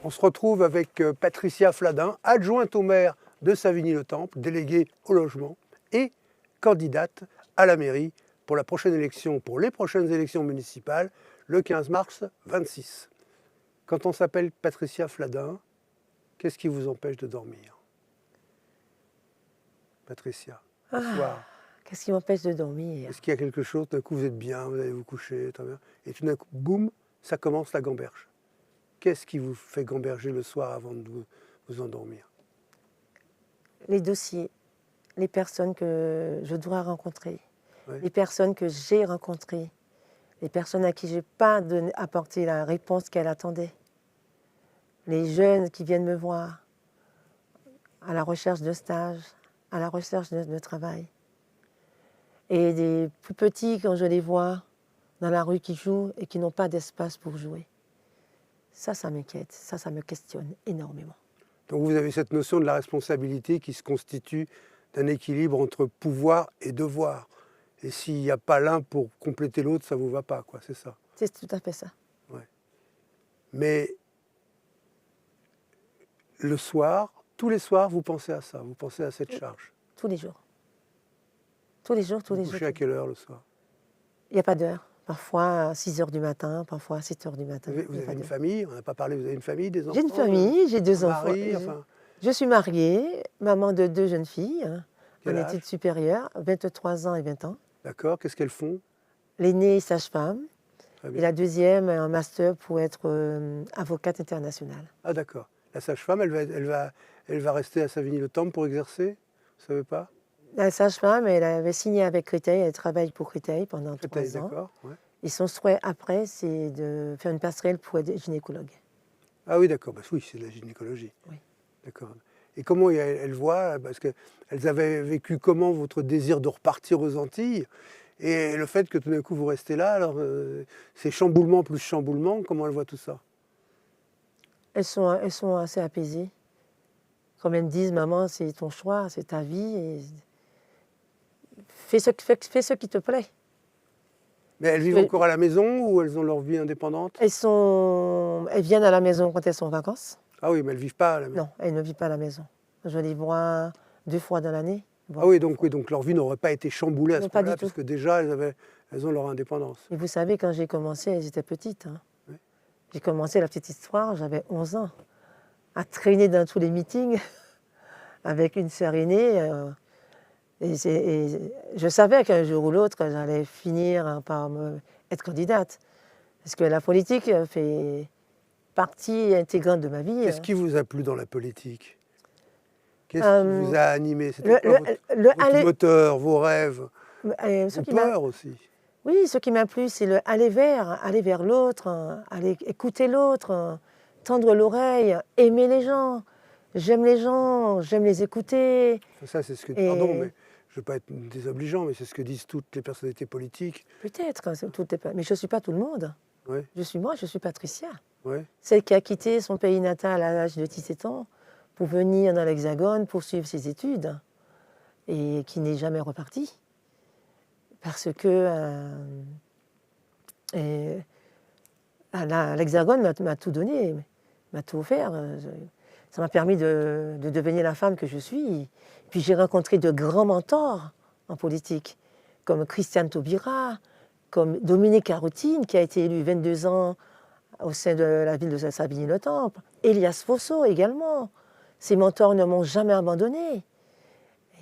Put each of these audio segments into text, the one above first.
On se retrouve avec Patricia Fladin, adjointe au maire de Savigny-le-Temple, déléguée au logement et candidate à la mairie pour les prochaines élections municipales, le 15 mars 26. Quand on s'appelle Patricia Fladin, qu'est-ce qui vous empêche de dormir? Patricia, le soir. Qu'est-ce qui m'empêche de dormir? Est-ce qu'il y a quelque chose, d'un coup vous êtes bien, vous allez vous coucher, très bien, et tout d'un coup, boum, ça commence la gamberge. Qu'est-ce qui vous fait gamberger le soir avant de vous endormir? Les dossiers, les personnes que je dois rencontrer, Oui. les personnes que j'ai rencontrées, les personnes à qui je n'ai pas apporté la réponse qu'elles attendaient, les jeunes qui viennent me voir à la recherche de stage, à la recherche de travail, et des plus petits quand je les vois dans la rue qui jouent et qui n'ont pas d'espace pour jouer. Ça m'inquiète, ça me questionne énormément. Donc vous avez cette notion de la responsabilité qui se constitue d'un équilibre entre pouvoir et devoir. Et s'il n'y a pas l'un pour compléter l'autre, ça ne vous va pas, quoi, c'est ça? C'est tout à fait ça. Ouais. Mais le soir, tous les soirs, vous pensez à ça, vous pensez à cette charge. Tous les jours. Tous les jours, tous les Vous jours. couchez à quelle heure le soir? Il n'y a pas d'heure. Parfois à 6 h du matin, parfois à 7 h du matin. Vous avez une famille? On n'a pas parlé, vous avez une famille, des enfants? J'ai une famille, j'ai 2 un enfants. mari, enfin, Je suis mariée, maman de 2 jeunes filles, en Quel âge? études supérieures, 23 ans et 20 ans. d'accord, qu'est-ce qu'elles font? L'aînée est sage-femme Très et bien. la deuxième un master pour être avocate internationale. Ah d'accord. La sage-femme, elle va rester à Savigny-le-Temple pour exercer? Vous ne savez pas? La sage-femme, elle avait signé avec Créteil, elle travaille pour Créteil pendant Créteil, 3 ans. d'accord. Ouais. Et son souhait après, c'est de faire une passerelle pour être gynécologue. Ah oui, d'accord. Bah, oui, c'est de la gynécologie. Oui. D'accord. Et comment elles voient, parce qu'elles avaient vécu comment votre désir de repartir aux Antilles et le fait que tout d'un coup vous restez là, alors c'est chamboulement plus chamboulement, comment elles voient tout ça? Elles sont assez apaisées. Comme elles me disent, maman, c'est ton choix, c'est ta vie, et fais ce qui te plaît. Mais elles vivent encore à la maison ou elles ont leur vie indépendante? Elles viennent à la maison quand elles sont en vacances. Ah oui, mais elles ne vivent pas à la maison. Non, elles ne vivent pas à la maison. Je les vois 2 fois dans l'année. Ah oui, donc leur vie n'aurait pas été chamboulée à Non, ce pas point-là, du tout. parce que déjà elles ont leur indépendance. Et vous savez, quand j'ai commencé, elles étaient petites. Hein. Oui. J'ai commencé la petite histoire, j'avais 11 ans, à traîner dans tous les meetings avec une sœur aînée. Et je savais qu'un jour ou l'autre, j'allais finir par être candidate. Parce que la politique fait partie intégrante de ma vie. Qu'est-ce qui vous a plu dans la politique? Qu'est-ce qui vous a animé? C'était quoi votre moteur, vos rêves, vos peurs aussi? Oui, ce qui m'a plu, c'est le aller vers l'autre, aller écouter l'autre, tendre l'oreille, aimer les gens. J'aime les gens, j'aime les écouter. Ça, c'est ce que... Pardon, mais je ne veux pas être désobligeant, mais c'est ce que disent toutes les personnalités politiques. Peut-être, mais je ne suis pas tout le monde. Ouais. Je suis Patricia. Ouais. Celle qui a quitté son pays natal à l'âge de 17 ans pour venir dans l'Hexagone poursuivre ses études et qui n'est jamais repartie. Parce que l'Hexagone m'a tout donné, m'a tout offert. Ça m'a permis de devenir la femme que je suis. Puis j'ai rencontré de grands mentors en politique, comme Christiane Taubira, comme Dominique Carotine, qui a été élu 22 ans au sein de la ville de Savigny-le-Temple, Elias Fosso également. Ces mentors ne m'ont jamais abandonné.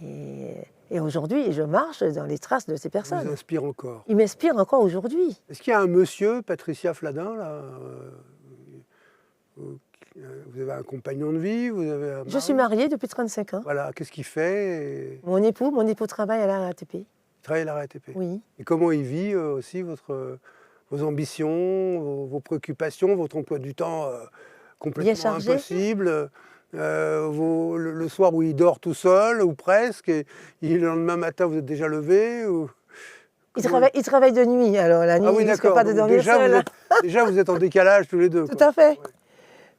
Et aujourd'hui, je marche dans les traces de ces personnes. Ils vous inspirent encore. Ils m'inspirent encore aujourd'hui. Est-ce qu'il y a un monsieur, Patricia Fladin, là vous avez un compagnon de vie, vous avez un mari? Je suis mariée depuis 35 ans. Voilà, qu'est-ce qu'il fait? Mon époux travaille à la RATP. Il travaille à la RATP. Oui. Et comment il vit aussi vos ambitions, vos préoccupations, votre emploi du temps complètement impossible, le soir où il dort tout seul ou presque, et le lendemain matin vous êtes déjà levé ou... Il travaille de nuit, alors la nuit, ah oui, il ne risque pas de dormir seul. Déjà vous êtes en décalage tous les deux. Tout quoi. à fait. Ouais.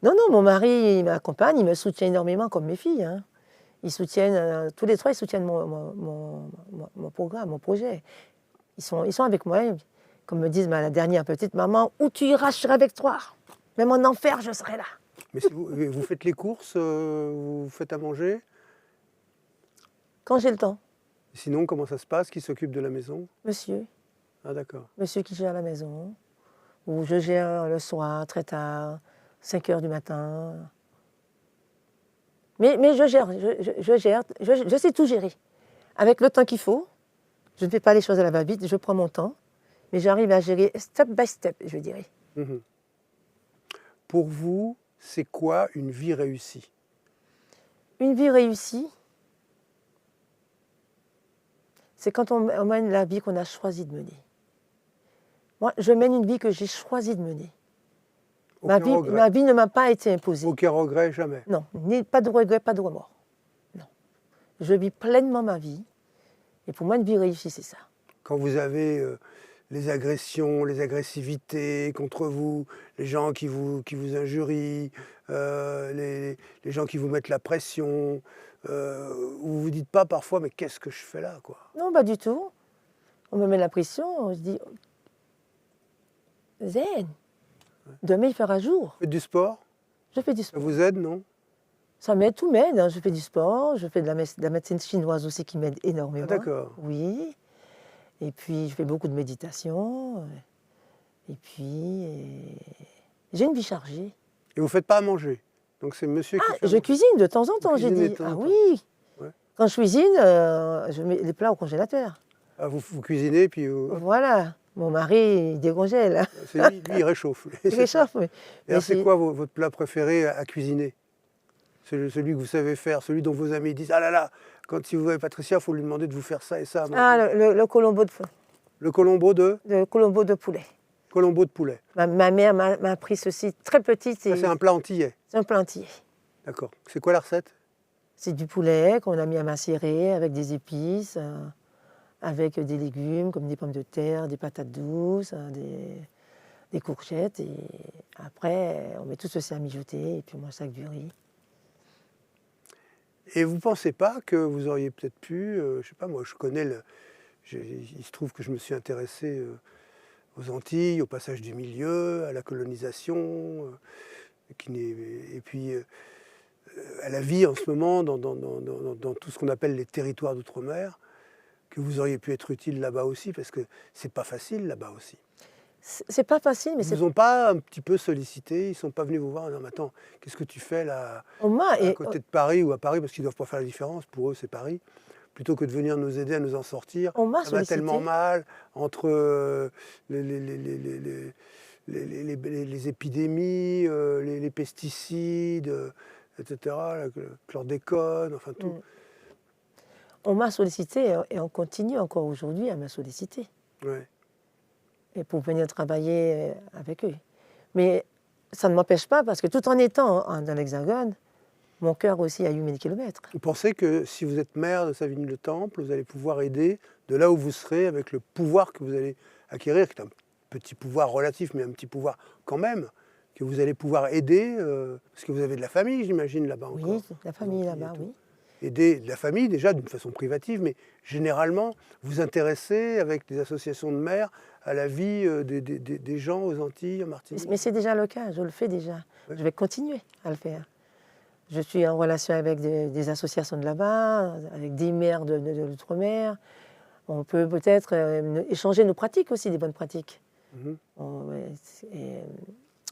Non, mon mari, il m'accompagne, il me soutient énormément comme mes filles. Hein. Ils soutiennent, tous les trois, ils soutiennent mon programme, mon projet. Ils sont avec moi. Comme me disent la dernière petite maman, où tu iras, je serai avec toi. Même en enfer, je serai là. Mais si vous faites les courses, vous faites à manger? Quand j'ai le temps, Sinon, comment ça se passe? Qui s'occupe de la maison? monsieur, Ah d'accord. monsieur qui gère la maison, ou je gère le soir, très tard, 5 heures du matin. Mais je gère, je sais tout gérer. Avec le temps qu'il faut, je ne fais pas les choses à la va-vite, je prends mon temps, mais j'arrive à gérer step by step, je dirais. Mhm. Pour vous, c'est quoi une vie réussie? Une vie réussie, c'est quand on mène la vie qu'on a choisi de mener. Moi, je mène une vie que j'ai choisi de mener. Aucun regret. Ma vie ne m'a pas été imposée. Aucun regret, jamais. Non, pas de regret, pas de remords. Non. Je vis pleinement ma vie. Et pour moi, une vie réussie, c'est ça. Quand vous avez les agressions, les agressivités contre vous, les gens qui vous injurient, les gens qui vous mettent la pression, vous vous dites pas parfois, mais qu'est-ce que je fais là, quoi? Non, pas du tout. On me met la pression, on se dit, zen, demain il fera jour. Vous faites du sport? Je fais du Ça sport. vous aide, non? Ça m'aide, tout m'aide. Hein. Je fais du sport, je fais de la médecine chinoise aussi qui m'aide Ah énormément. d'accord. Oui. Et puis, je fais beaucoup de méditation. Et puis, j'ai une vie chargée. Et vous faites pas à manger? Donc c'est monsieur qui Ah, fait à je manger. cuisine de temps en temps, j'ai cuisinez dit. de temps en Ah temps. oui. Ouais. Quand je cuisine, je mets les plats au congélateur. Ah, vous cuisinez, puis Voilà. Mon mari, il décongèle. c'est lui, il réchauffe. Il réchauffe. Et Mais alors c'est quoi votre plat préféré à cuisiner? Celui que vous savez faire, celui dont vos amis disent, ah là là, si vous voyez Patricia, il faut lui demander de vous faire ça et ça. Ah, le colombo Le colombo de poulet. colombo de poulet. Ma mère m'a appris ceci très petite. Ça, c'est un plat antillais. C'est un plat entier. D'accord. C'est quoi la recette? C'est du poulet qu'on a mis à macérer avec des épices, avec des légumes comme des pommes de terre, des patates douces, des courgettes. Et après, on met tout ceci à mijoter et puis on mange ça avec du riz. Et vous ne pensez pas que vous auriez peut-être pu, je ne sais pas, moi je connais il se trouve que je me suis intéressé aux Antilles, au passage du milieu, à la colonisation, et puis à la vie en ce moment dans tout ce qu'on appelle les territoires d'outre-mer, que vous auriez pu être utile là-bas aussi, parce que c'est pas facile là-bas aussi. C'est pas facile, mais Ils vous ont pas un petit peu sollicité, ils sont pas venus vous voir en disant, mais attends, qu'est-ce que tu fais là, à côté de Paris ou à Paris, parce qu'ils doivent pas faire la différence, pour eux c'est Paris, plutôt que de venir nous aider à nous en sortir. On m'a Ça va sollicité. tellement mal entre les épidémies, les pesticides, etc., le chlordécone, enfin tout. On m'a sollicité et on continue encore aujourd'hui à me solliciter. Ouais. Et pour venir travailler avec eux. Mais ça ne m'empêche pas, parce que tout en étant dans l'Hexagone, mon cœur aussi a eu 1000 km. Vous pensez que si vous êtes maire de Savigny-le-Temple, vous allez pouvoir aider de là où vous serez, avec le pouvoir que vous allez acquérir, qui est un petit pouvoir relatif, mais un petit pouvoir quand même, que vous allez pouvoir aider, parce que vous avez de la famille, j'imagine, là-bas encore. Oui, la famille là-bas, oui. Aider la famille déjà d'une façon privative, mais généralement vous intéresser avec des associations de maires à la vie des gens aux Antilles, en Martinique. Mais c'est déjà le cas, je le fais déjà. Ouais. Je vais continuer à le faire. Je suis en relation avec des associations de là-bas, avec des maires de l'outre-mer. On peut peut-être échanger nos pratiques aussi, des bonnes pratiques. Et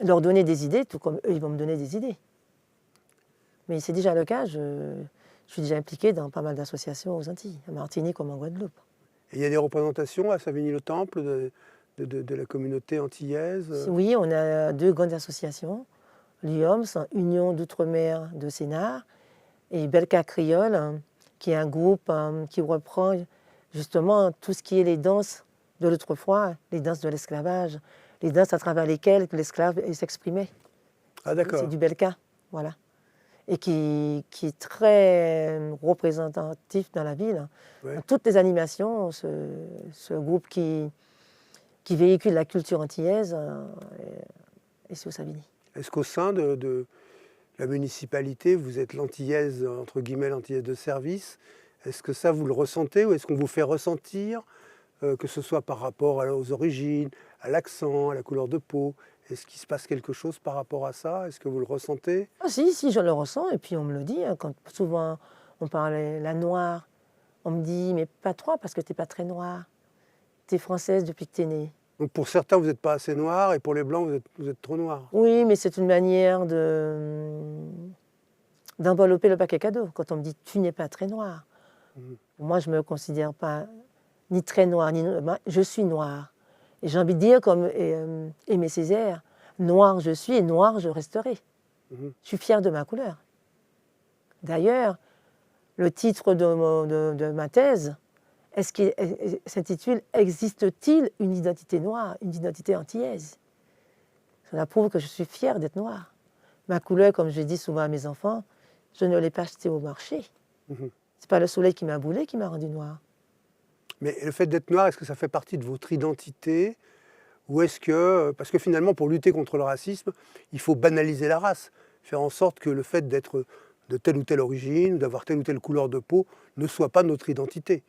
leur donner des idées, tout comme eux, ils vont me donner des idées. Mais c'est déjà le cas, je suis déjà impliquée dans pas mal d'associations aux Antilles, en Martinique comme en Guadeloupe. Et il y a des représentations à Savigny-le-Temple de la communauté antillaise? Oui, on a 2 grandes associations. l'UOMS, Union d'Outre-mer de Sénart, et Belka Criole, qui est un groupe qui reprend justement tout ce qui est les danses de l'autrefois, les danses de l'esclavage, les danses à travers lesquelles l'esclave s'exprimait. Ah d'accord. C'est du Belka, voilà. Et qui est très représentatif dans la ville. Ouais. Dans toutes les animations, ce groupe qui véhicule la culture antillaise est sur Savigny. Est-ce qu'au sein de la municipalité, vous êtes l'antillaise, entre guillemets, l'antillaise de service? Est-ce que ça, vous le ressentez, ou est-ce qu'on vous fait ressentir, que ce soit par rapport aux origines, à l'accent, à la couleur de peau? Est-ce qu'il se passe quelque chose par rapport à ça? Est-ce que vous le ressentez? Ah, si, je le ressens, et puis on me le dit, hein, quand souvent on parle la noire, on me dit, mais pas trop, parce que t'es pas très noire. T'es française depuis que t'es née. Donc pour certains, vous n'êtes pas assez noir, et pour les blancs, vous êtes trop noir. Oui, mais c'est une manière d'envelopper le paquet cadeau. Quand on me dit, tu n'es pas très noire. Moi, je ne me considère pas ni très noire, ni je suis noire. Et j'ai envie de dire, comme Aimé Césaire, noir je suis et noir je resterai. Je suis fière de ma couleur. D'ailleurs, le titre de ma thèse s'intitule « Existe-t-il une identité noire, une identité antillaise ?» Cela prouve que je suis fière d'être noire. Ma couleur, comme je dis souvent à mes enfants, je ne l'ai pas achetée au marché. C'est pas le soleil qui m'a brûlée qui m'a rendue noire. Mais le fait d'être noir, est-ce que ça fait partie de votre identité? Ou est-ce que... Parce que finalement, pour lutter contre le racisme, il faut banaliser la race. Faire en sorte que le fait d'être de telle ou telle origine, d'avoir telle ou telle couleur de peau, ne soit pas notre identité.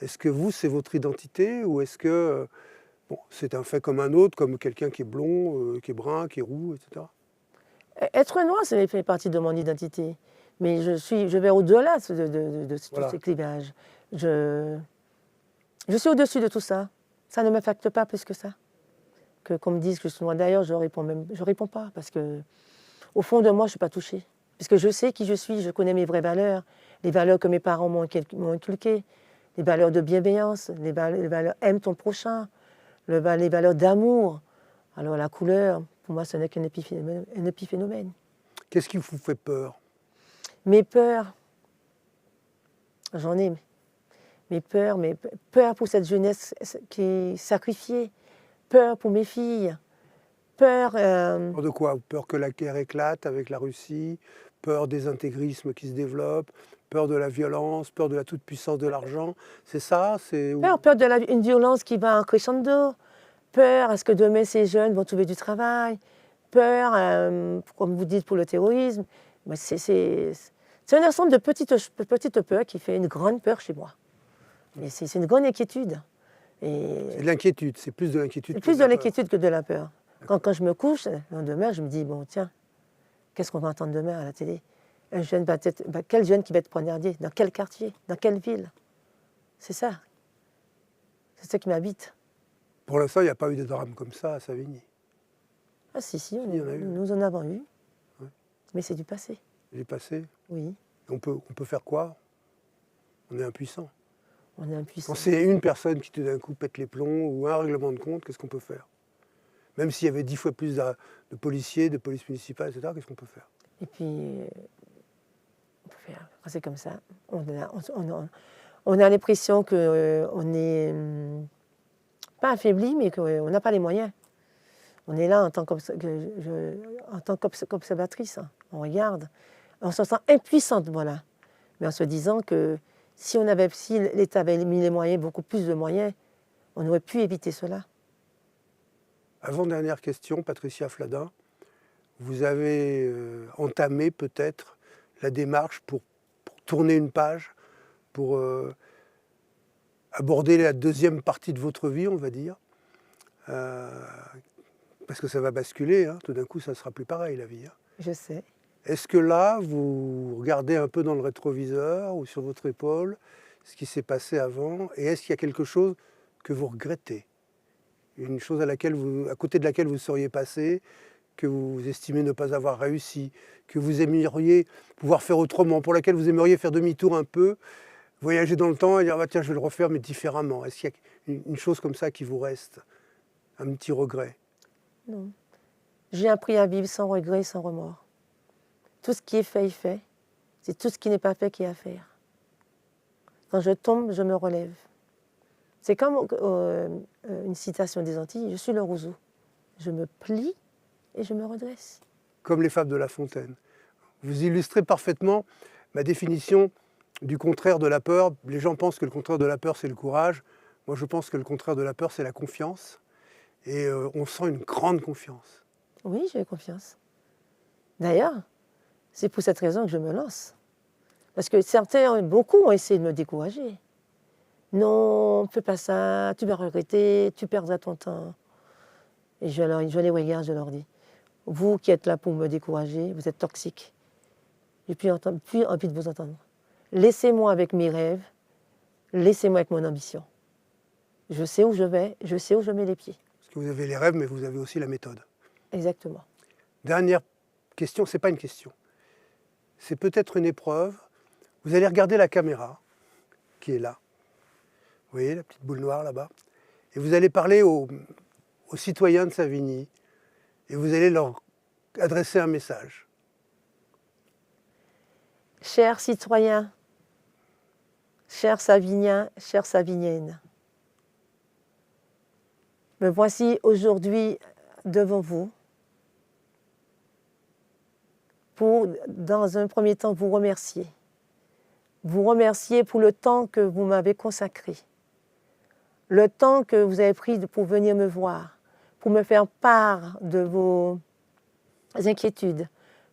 Est-ce que vous, c'est votre identité? Ou est-ce que bon, c'est un fait comme un autre, comme quelqu'un qui est blond, qui est brun, qui est roux, etc. Être noir, ça fait partie de mon identité. Mais je vais au-delà de tous ces clivages. Je suis au-dessus de tout ça. Ça ne m'affecte pas plus que ça. Qu'on me dise que je suis noire, d'ailleurs, je réponds pas. Parce que, au fond de moi, je ne suis pas touchée. Puisque je sais qui je suis, je connais mes vraies valeurs, les valeurs que mes parents m'ont inculquées, les valeurs de bienveillance, les valeurs aime ton prochain, les valeurs d'amour. Alors la couleur, pour moi, ce n'est qu'un épiphénomène. Qu'est-ce qui vous fait peur? Mes peurs, j'en ai. Mes peurs pour cette jeunesse qui est sacrifiée, peur pour mes filles, peur... Peur de quoi? Peur que la guerre éclate avec la Russie, peur des intégrismes qui se développent, peur de la violence, peur de la toute-puissance de l'argent, c'est ça? Peur une violence qui va en crescendo, peur à ce que demain ces jeunes vont trouver du travail, peur, comme vous dites, pour le terrorisme. C'est un ensemble de petites peurs qui fait une grande peur chez moi. Et c'est une grande inquiétude. C'est de l'inquiétude, c'est plus de l'inquiétude. C'est plus de l'inquiétude que de la peur. Quand je me couche, le lendemain, je me dis, bon, tiens, qu'est-ce qu'on va entendre demain à la télé? Quel jeune qui va être poignardé? Dans quel quartier? Dans quelle ville? C'est ça. C'est ça qui m'habite. Pour l'instant, il n'y a pas eu de drame comme ça à Savigny. Ah si, nous en avons eu. Ouais. Mais c'est du passé. Du passé? Oui. On peut faire quoi? On est impuissant. On est impuissant. Quand c'est une personne qui tout d'un coup pète les plombs ou un règlement de compte, qu'est-ce qu'on peut faire? Même s'il y avait 10 fois plus de policiers, de police municipale, etc., qu'est-ce qu'on peut faire? Et puis, on peut faire, quand c'est comme ça, on a l'impression qu'on n'est pas affaibli, mais qu'on n'a pas les moyens. On est là en tant qu'observatrice, hein. On regarde, on se sent impuissante, voilà. Mais en se disant que si l'État avait mis les moyens, beaucoup plus de moyens, on aurait pu éviter cela. Avant-dernière question, Patricia Fladin. Vous avez entamé peut-être la démarche pour tourner une page, pour aborder la deuxième partie de votre vie, on va dire. Parce que ça va basculer, hein. Tout d'un coup, ça ne sera plus pareil, la vie. Hein. Je sais. Est-ce que là, vous regardez un peu dans le rétroviseur ou sur votre épaule ce qui s'est passé avant? Et est-ce qu'il y a quelque chose que vous regrettez? Une chose à côté de laquelle vous seriez passé, que vous estimez ne pas avoir réussi, que vous aimeriez pouvoir faire autrement, pour laquelle vous aimeriez faire demi-tour un peu, voyager dans le temps et dire ah, tiens, je vais le refaire mais différemment. Est-ce qu'il y a une chose comme ça qui vous reste? Un petit regret? Non. J'ai appris à vivre sans regret et sans remords. Tout ce qui est fait est fait. C'est tout ce qui n'est pas fait qui est à faire. Quand je tombe, je me relève. C'est comme une citation des Antilles, je suis le roseau. Je me plie et je me redresse. Comme les fables de La Fontaine. Vous illustrez parfaitement ma définition du contraire de la peur. Les gens pensent que le contraire de la peur, c'est le courage. Moi, je pense que le contraire de la peur, c'est la confiance. Et on sent une grande confiance. Oui, j'ai confiance. D'ailleurs, c'est pour cette raison que je me lance. Parce que beaucoup ont essayé de me décourager. Non, fais pas ça, tu vas regretter, tu perdras ton temps. Et je les regarde, je leur dis, vous qui êtes là pour me décourager, vous êtes toxiques. Je n'ai plus envie de vous entendre. Laissez-moi avec mes rêves, laissez-moi avec mon ambition. Je sais où je vais, je sais où je mets les pieds. Parce que vous avez les rêves, mais vous avez aussi la méthode. Exactement. Dernière question, ce n'est pas une question. C'est peut-être une épreuve. Vous allez regarder la caméra qui est là. Vous voyez la petite boule noire là-bas. Et vous allez parler aux citoyens de Savigny. Et vous allez leur adresser un message. Chers citoyens, chers Savigniens, chères Savigniennes, me voici aujourd'hui devant vous pour, dans un premier temps, vous remercier. Vous remercier pour le temps que vous m'avez consacré, le temps que vous avez pris pour venir me voir, pour me faire part de vos inquiétudes,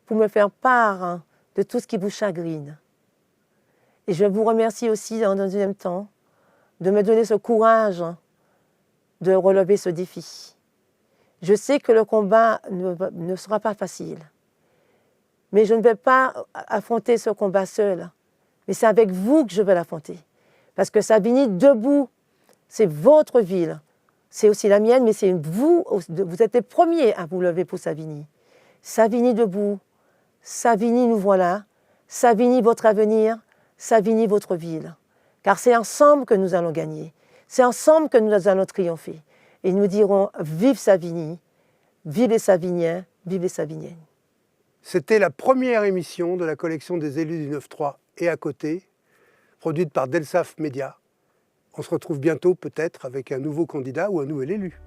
pour me faire part de tout ce qui vous chagrine. Et je vous remercie aussi, dans un deuxième temps, de me donner ce courage de relever ce défi. Je sais que le combat ne sera pas facile, mais je ne vais pas affronter ce combat seul, mais c'est avec vous que je vais l'affronter. Parce que Savigny, debout, c'est votre ville, c'est aussi la mienne, mais c'est vous êtes les premiers à vous lever pour Savigny. Savigny debout, Savigny nous voilà, Savigny votre avenir, Savigny votre ville. Car c'est ensemble que nous allons gagner, c'est ensemble que nous allons triompher. Et nous dirons vive Savigny, vive les Savigniens, vive les Savigniennes. C'était la première émission de la collection des élus du 9-3 et à côté, produite par Delsaf Média. On se retrouve bientôt peut-être avec un nouveau candidat ou un nouvel élu.